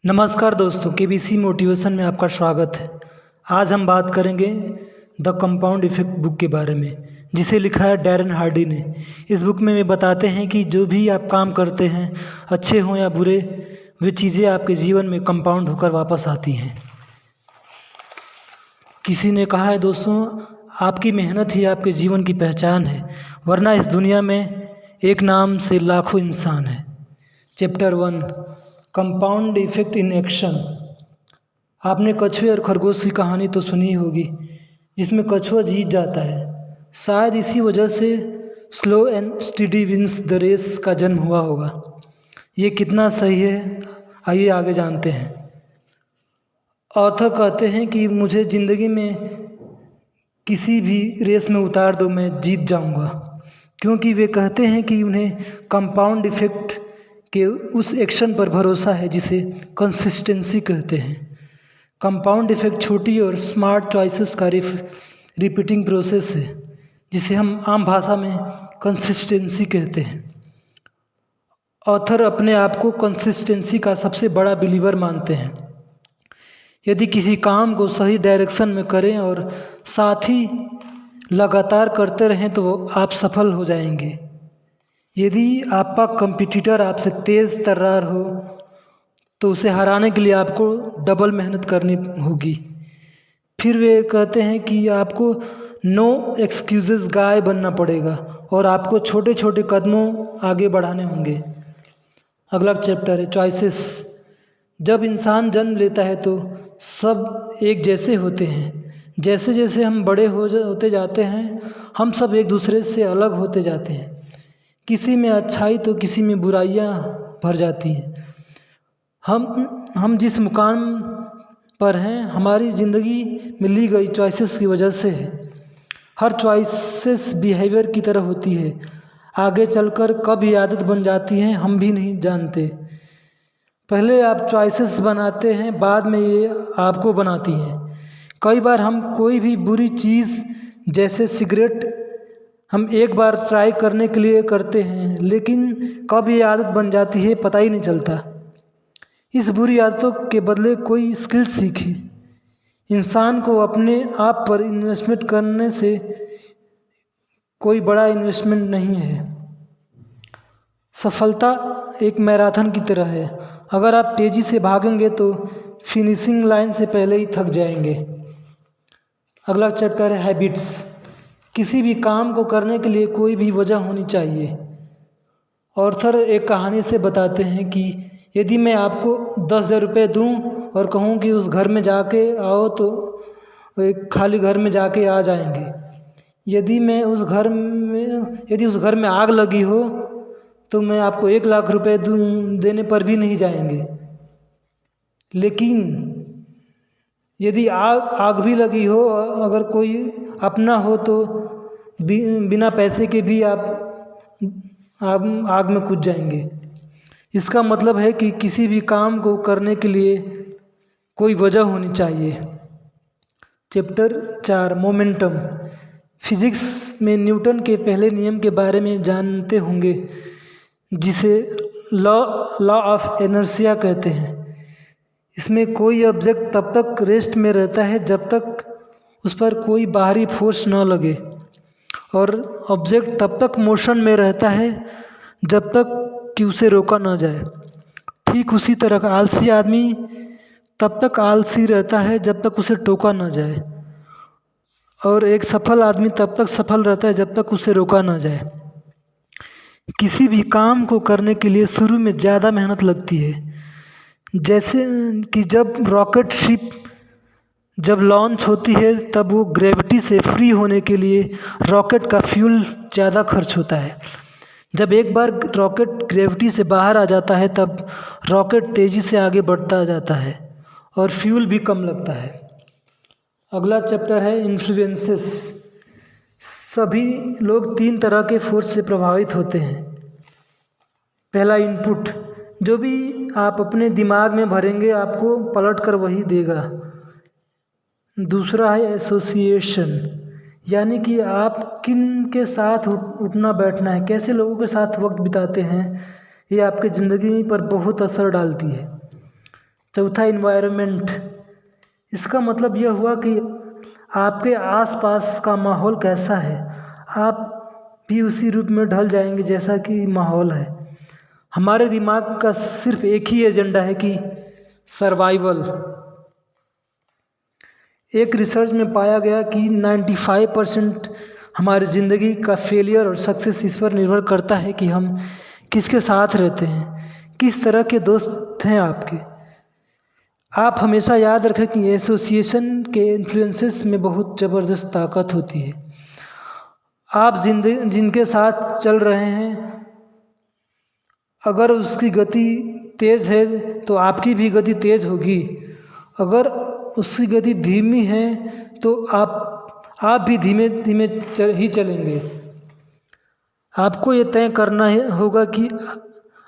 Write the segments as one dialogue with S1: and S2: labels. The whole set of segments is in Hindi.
S1: नमस्कार दोस्तों, केबीसी मोटिवेशन में आपका स्वागत है। आज हम बात करेंगे द कंपाउंड इफेक्ट बुक के बारे में, जिसे लिखा है डैरेन हार्डी ने। इस बुक में वे बताते हैं कि जो भी आप काम करते हैं, अच्छे हों या बुरे, वे चीज़ें आपके जीवन में कंपाउंड होकर वापस आती हैं। किसी ने कहा है दोस्तों, आपकी मेहनत ही आपके जीवन की पहचान है, वरना इस दुनिया में एक नाम से लाखों इंसान हैं। Chapter 1, compound effect in action. आपने कछुए और खरगोश की कहानी तो सुनी होगी, जिसमें कछुआ जीत जाता है। शायद इसी वजह से slow and steady wins the race का जन्म हुआ होगा। ये कितना सही है, आइए आगे जानते हैं। ऑथर कहते हैं कि मुझे ज़िंदगी में किसी भी रेस में उतार दो, मैं जीत जाऊंगा, क्योंकि वे कहते हैं कि उन्हें कंपाउंड इफेक्ट के उस एक्शन पर भरोसा है जिसे कंसिस्टेंसी कहते हैं। कंपाउंड इफेक्ट छोटी और स्मार्ट चॉइसेस का रिपीटिंग प्रोसेस है, जिसे हम आम भाषा में कंसिस्टेंसी कहते हैं। ऑथर अपने आप को कंसिस्टेंसी का सबसे बड़ा बिलीवर मानते हैं। यदि किसी काम को सही डायरेक्शन में करें और साथ ही लगातार करते रहें तो आप सफल हो जाएंगे। यदि आपका कंपटीटर आपसे तेज़ तर्रार हो तो उसे हराने के लिए आपको डबल मेहनत करनी होगी। फिर वे कहते हैं कि आपको नो एक्सक्यूजेस गाय बनना पड़ेगा और आपको छोटे छोटे कदमों आगे बढ़ाने होंगे। अगला चैप्टर है चॉइसेस। जब इंसान जन्म लेता है तो सब एक जैसे होते हैं। जैसे जैसे हम बड़े होते जाते हैं, हम सब एक दूसरे से अलग होते जाते हैं। किसी में अच्छाई तो किसी में बुराइयां भर जाती हैं। हम जिस मुकाम पर हैं, हमारी ज़िंदगी में ली गई चॉइसेस की वजह से है। हर चॉइसेस बिहेवियर की तरह होती है। आगे चलकर कब ये आदत बन जाती है, हम भी नहीं जानते। पहले आप चॉइसेस बनाते हैं, बाद में ये आपको बनाती हैं। कई बार हम कोई भी बुरी चीज़ जैसे सिगरेट हम एक बार ट्राई करने के लिए करते हैं, लेकिन कब ये आदत बन जाती है पता ही नहीं चलता। इस बुरी आदतों के बदले कोई स्किल सीखें। इंसान को अपने आप पर इन्वेस्टमेंट करने से कोई बड़ा इन्वेस्टमेंट नहीं है। सफलता एक मैराथन की तरह है। अगर आप तेज़ी से भागेंगे तो फिनिशिंग लाइन से पहले ही थक जाएंगे। अगला चैप्टर है हैबिट्स। किसी भी काम को करने के लिए कोई भी वजह होनी चाहिए। ऑथर एक कहानी से बताते हैं कि यदि मैं आपको 10,000 रुपये दूँ और कहूँ कि उस घर में जाके आओ, तो एक खाली घर में जाके आ जाएंगे। यदि उस घर में आग लगी हो तो मैं आपको 1,00,000 रुपये देने पर भी नहीं जाएंगे। लेकिन यदि आग भी लगी हो, अगर कोई अपना हो, तो बिना पैसे के भी आप आग में कूद जाएंगे। इसका मतलब है कि किसी भी काम को करने के लिए कोई वजह होनी चाहिए। Chapter 4 momentum. फिजिक्स में न्यूटन के पहले नियम के बारे में जानते होंगे, जिसे लॉ ऑफ इनर्शिया कहते हैं। इसमें कोई ऑब्जेक्ट तब तक रेस्ट में रहता है जब तक उस पर कोई बाहरी फोर्स न लगे, और ऑब्जेक्ट तब तक मोशन में रहता है जब तक कि उसे रोका न जाए। ठीक उसी तरह आलसी आदमी तब तक आलसी रहता है जब तक उसे टोका न जाए, और एक सफल आदमी तब तक सफल रहता है जब तक उसे रोका न जाए। किसी भी काम को करने के लिए शुरू में ज़्यादा मेहनत लगती है। जैसे कि जब रॉकेट शिप जब लॉन्च होती है, तब वो ग्रेविटी से फ्री होने के लिए रॉकेट का फ्यूल ज़्यादा खर्च होता है। जब एक बार रॉकेट ग्रेविटी से बाहर आ जाता है, तब रॉकेट तेज़ी से आगे बढ़ता जाता है और फ्यूल भी कम लगता है। अगला चैप्टर है इन्फ्लुएंसेस। सभी लोग 3 तरह के फोर्स से प्रभावित होते हैं। पहला इनपुट, जो भी आप अपने दिमाग में भरेंगे आपको पलट कर वही देगा। दूसरा है एसोसिएशन, यानी कि आप किन के साथ उठना बैठना है, कैसे लोगों के साथ वक्त बिताते हैं, ये आपके ज़िंदगी पर बहुत असर डालती है। चौथा इन्वायरमेंट, इसका मतलब यह हुआ कि आपके आसपास का माहौल कैसा है, आप भी उसी रूप में ढल जाएंगे जैसा कि माहौल है। हमारे दिमाग का सिर्फ एक ही एजेंडा है कि सर्वाइवल। एक रिसर्च में पाया गया कि 95% हमारी ज़िंदगी का फेलियर और सक्सेस इस पर निर्भर करता है कि हम किसके साथ रहते हैं, किस तरह के दोस्त हैं आपके। आप हमेशा याद रखें कि एसोसिएशन के इन्फ्लुएंसेस में बहुत ज़बरदस्त ताकत होती है। आप जिनके साथ चल रहे हैं, अगर उसकी गति तेज़ है तो आपकी भी गति तेज़ होगी, अगर उसकी गति धीमी है तो आप भी धीमे धीमे ही चलेंगे। आपको ये तय करना होगा कि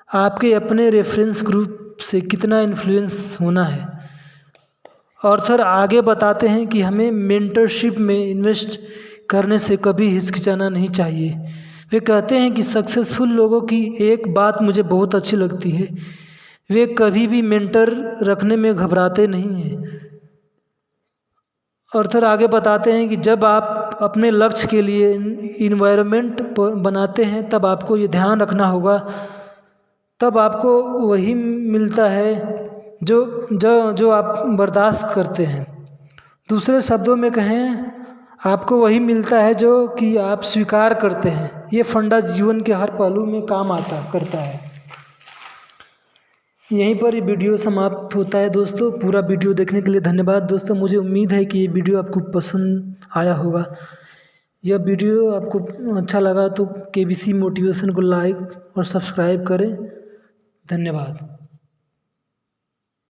S1: आपके अपने रेफरेंस ग्रुप से कितना इन्फ्लुएंस होना है। ऑथर आगे बताते हैं कि हमें मेंटरशिप में इन्वेस्ट करने से कभी हिचकिचाना नहीं चाहिए। वे कहते हैं कि सक्सेसफुल लोगों की एक बात मुझे बहुत अच्छी लगती है, वे कभी भी मेंटर रखने में घबराते नहीं हैं। ऑथर आगे बताते हैं कि जब आप अपने लक्ष्य के लिए इन्वायरमेंट बनाते हैं तब आपको ये ध्यान रखना होगा, तब आपको वही मिलता है जो आप बर्दाश्त करते हैं। दूसरे शब्दों में कहें, आपको वही मिलता है जो कि आप स्वीकार करते हैं। ये फंडा जीवन के हर पहलू में काम करता है। यहीं पर ये वीडियो समाप्त होता है दोस्तों। पूरा वीडियो देखने के लिए धन्यवाद दोस्तों। मुझे उम्मीद है कि ये वीडियो आपको पसंद आया होगा। यह वीडियो आपको अच्छा लगा तो KBC मोटिवेशन को लाइक और सब्सक्राइब करें। धन्यवाद।